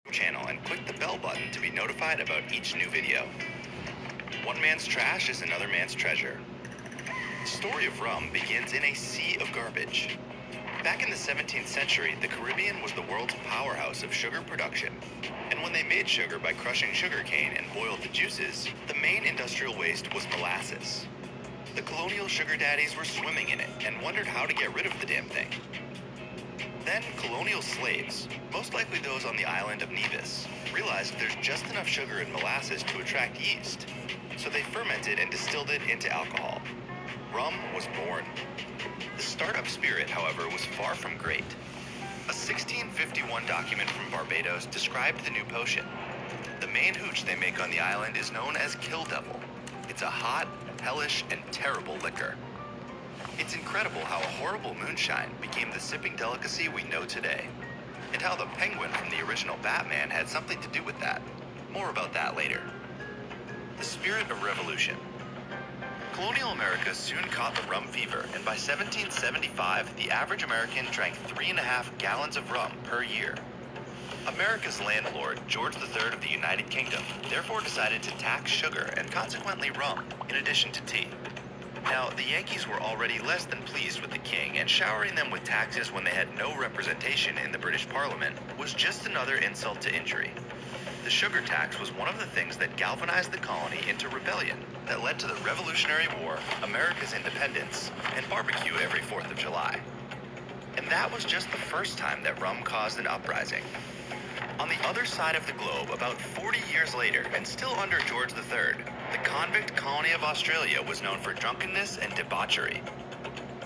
channel and click the bell button to be notified about each new video. One man's trash is another man's treasure. The story of rum begins in a sea of garbage. Back in the 17th century, the Caribbean was the world's powerhouse of sugar production. And when they made sugar by crushing sugarcane and boiled the juices, the main industrial waste was molasses. The colonial sugar daddies were swimming in it and wondered how to get rid of the damn thing. Then colonial slaves, most likely those on the island of Nevis, realized there's just enough sugar and molasses to attract yeast. So they fermented and distilled it into alcohol. Rum was born. The startup spirit, however, was far from great. A 1651 document from Barbados described the new potion. The main hooch they make on the island is known as Kill Devil. It's a hot, hellish, and terrible liquor. It's incredible how a horrible moonshine became the sipping delicacy we know today, and how the Penguin from the original Batman had something to do with that. More about that later. The spirit of revolution. Colonial America soon caught the rum fever, and by 1775, the average American drank 3.5 gallons of rum per year. America's landlord, George III of the United Kingdom, therefore decided to tax sugar and consequently rum, in addition to tea. Now, the Yankees were already less than pleased with the king, and showering them with taxes when they had no representation in the British Parliament was just another insult to injury. The sugar tax was one of the things that galvanized the colony into rebellion that led to the Revolutionary War, America's independence, and barbecue every 4th of July. And that was just the first time that rum caused an uprising. On the other side of the globe, about 40 years later, and still under George III, the convict colony of Australia was known for drunkenness and debauchery.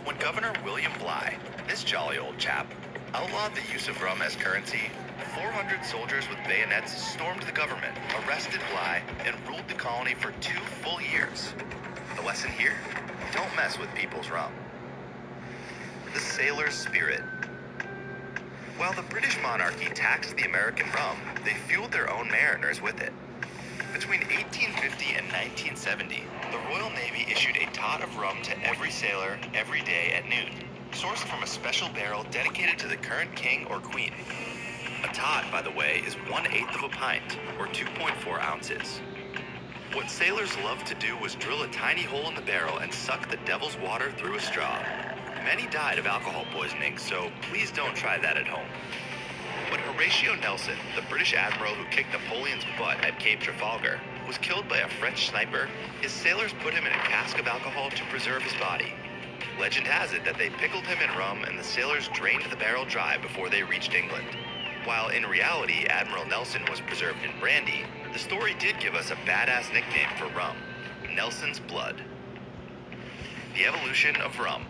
When Governor William Bligh, this jolly old chap, outlawed the use of rum as currency, 400 soldiers with bayonets stormed the government, arrested Bligh, and ruled the colony for 2 full years. The lesson here? Don't mess with people's rum. The sailor's spirit. While the British monarchy taxed the American rum, they fueled their own mariners with it. Between 1850 and 1970, the Royal Navy issued a tot of rum to every sailor every day at noon, sourced from a special barrel dedicated to the current king or queen. A tot, by the way, is 1/8 of a pint, or 2.4 ounces. What sailors loved to do was drill a tiny hole in the barrel and suck the devil's water through a straw. Many died of alcohol poisoning, so please don't try that at home. When Horatio Nelson, the British admiral who kicked Napoleon's butt at Cape Trafalgar, was killed by a French sniper, his sailors put him in a cask of alcohol to preserve his body. Legend has it that they pickled him in rum and the sailors drained the barrel dry before they reached England. While in reality Admiral Nelson was preserved in brandy, the story did give us a badass nickname for rum, Nelson's Blood. The evolution of rum.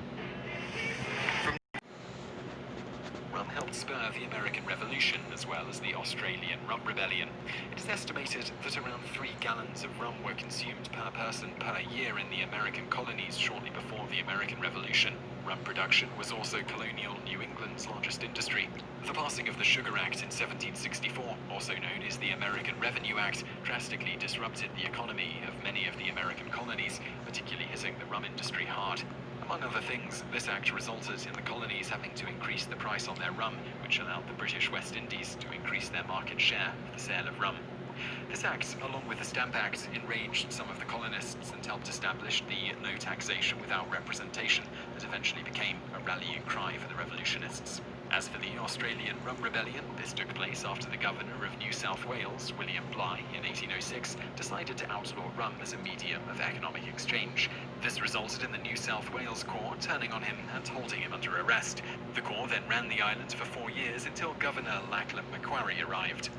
Rum helped spur the American Revolution as well as the Australian Rum Rebellion. It is estimated that around 3 gallons of rum were consumed per person per year in the American colonies shortly before the American Revolution. Rum production was also colonial New England's largest industry. The passing of the Sugar Act in 1764, also known as the American Revenue Act, drastically disrupted the economy of many of the American colonies, particularly hitting the rum industry hard. Among other things, this act resulted in the colonies having to increase the price on their rum, which allowed the British West Indies to increase their market share of the sale of rum. This act, along with the Stamp Act, enraged some of the colonists and helped establish the no taxation without representation that eventually became a rallying cry for the revolutionists. As for the Australian Rum Rebellion, this took place after the governor of New South Wales, William Bligh, in 1806, decided to outlaw rum as a medium of economic exchange. This resulted in the New South Wales Corps turning on him and holding him under arrest. The Corps then ran the island for 4 years until Governor Lachlan Macquarie arrived.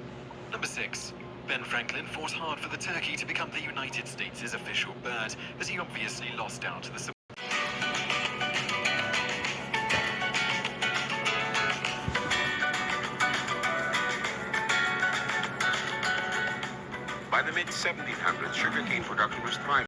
Number 6. Ben Franklin fought hard for the turkey to become the United States' official bird, but he obviously lost out to the By the mid-1700s, sugarcane production was thriving.